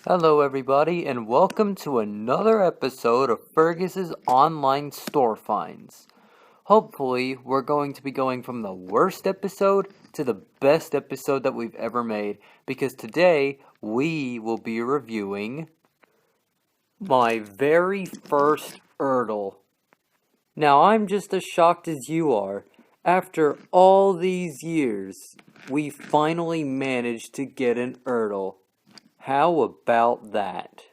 Hello everybody and welcome to another episode of Fergus's Online Store Finds. Hopefully we're going to be going from the worst episode to the best episode that we've ever made, because today we will be reviewing my very first Erdl. Now I'm just as shocked as you are. After all these years, we finally managed to get an Erdl. How about that?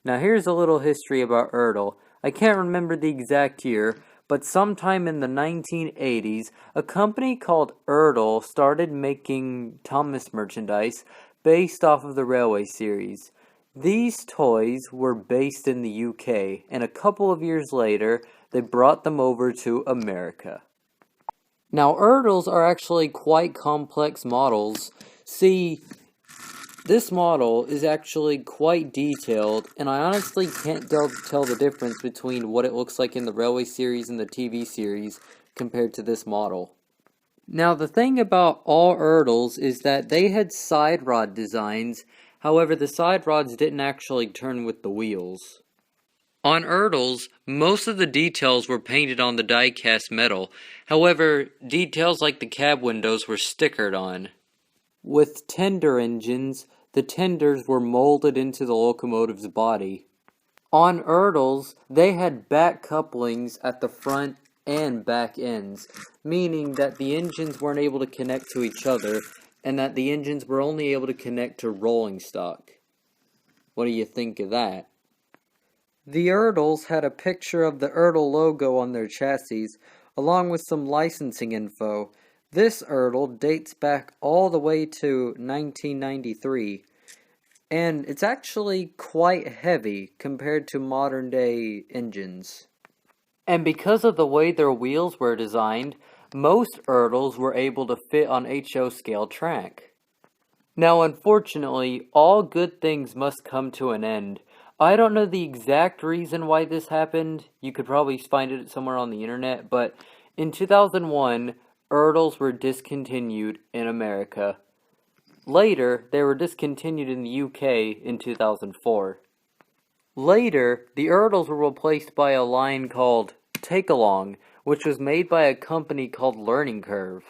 Now here's a little history about Erdl. I can't remember the exact year, but sometime in the 1980s, a company called Erdl started making Thomas merchandise based off of the Railway series. These toys were based in the UK, and a couple of years later, they brought them over to America. Now Erdls are actually quite complex models. See, this model is actually quite detailed, and I honestly can't tell the difference between what it looks like in the Railway series and the TV series compared to this model. Now, the thing about all Erdls is that they had side rod designs, however the side rods didn't actually turn with the wheels. On Erdls, most of the details were painted on the die-cast metal, however, details like the cab windows were stickered on. With tender engines, the tenders were molded into the locomotive's body. On Erdls, they had back couplings at the front and back ends, meaning that the engines weren't able to connect to each other, and that the engines were only able to connect to rolling stock. What do you think of that? The Erdls had a picture of the Erdl logo on their chassis, along with some licensing info. This Erdl dates back all the way to 1993, and it's actually quite heavy compared to modern day engines. And because of the way their wheels were designed, most Erdls were able to fit on HO scale track. Now unfortunately, all good things must come to an end. I don't know the exact reason why this happened. You could probably find it somewhere on the internet, but in 2001, Erdls were discontinued in America. Later, they were discontinued in the UK in 2004. Later, the Erdls were replaced by a line called Take Along, which was made by a company called Learning Curve.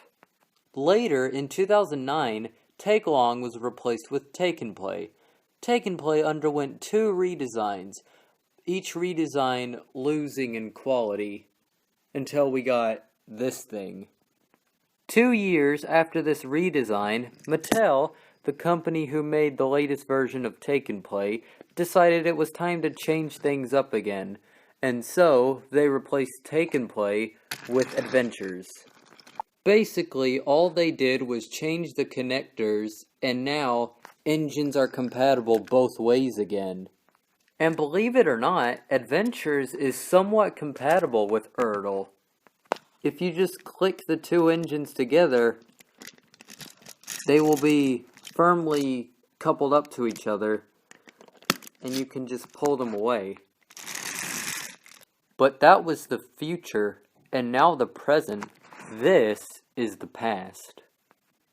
Later, in 2009, Take Along was replaced with Take and Play. Take and Play underwent 2 redesigns, each redesign losing in quality, until we got this thing. 2 years after this redesign, Mattel, the company who made the latest version of Take and Play, decided it was time to change things up again, and so they replaced Take and Play with Adventures. Basically, all they did was change the connectors, and now engines are compatible both ways again. And believe it or not, Adventures is somewhat compatible with Erdl. If you just click the 2 engines together, they will be firmly coupled up to each other, and you can just pull them away. But that was the future, and now the present. This is the past.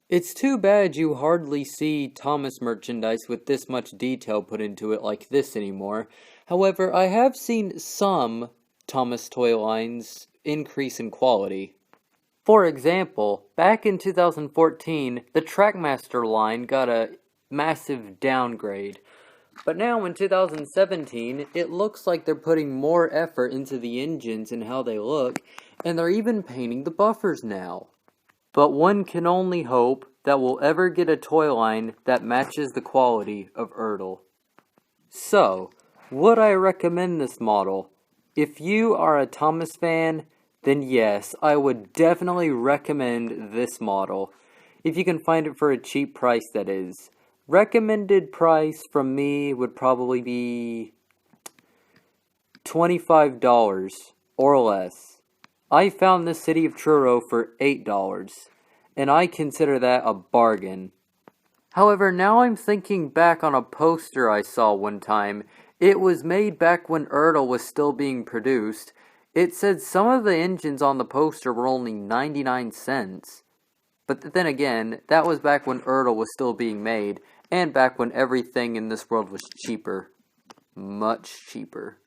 It's too bad you hardly see Thomas merchandise with this much detail put into it like this anymore. However, I have seen some Thomas toy lines increase in quality. For example, back in 2014, the Trackmaster line got a massive downgrade. But now in 2017, it looks like they're putting more effort into the engines and how they look, and they're even painting the buffers now. But one can only hope that we'll ever get a toy line that matches the quality of Erdl. So, would I recommend this model? If you are a Thomas fan, then yes, I would definitely recommend this model. If you can find it for a cheap price, that is. Recommended price from me would probably be $25 or less. I found this City of Truro for $8, and I consider that a bargain. However, now I'm thinking back on a poster I saw one time. It was made back when Erdl was still being produced. It said some of the engines on the poster were only 99 cents. But then again, that was back when Erdl was still being made, And back when everything in this world was cheaper. Much cheaper.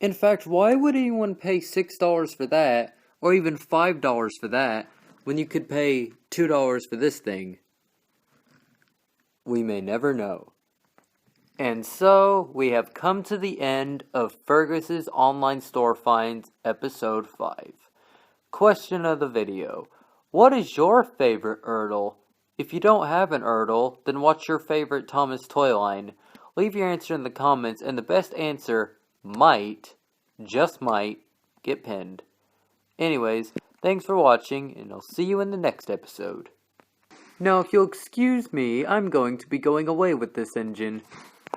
In fact, why would anyone pay $6 for that, or even $5 for that, when you could pay $2 for this thing? We may never know. And so, we have come to the end of Fergus's Online Store Finds, Episode 5. Question of the video. What is your favorite Erdl? If you don't have an Erdl, then what's your favorite Thomas toy line? Leave your answer in the comments, and the best answer might, just might, get pinned. Anyways, thanks for watching, and I'll see you in the next episode. Now, if you'll excuse me, I'm going to be going away with this engine.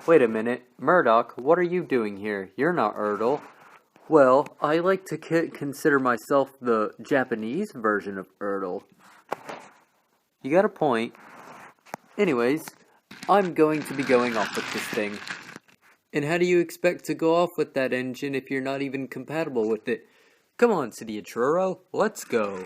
Wait a minute, Murdoch, what are you doing here? You're not Erdl. Well, I like to consider myself the Japanese version of Erdl. You got a point. Anyways, I'm going to be going off with this thing. And how do you expect to go off with that engine if you're not even compatible with it? Come on, City of Truro, let's go.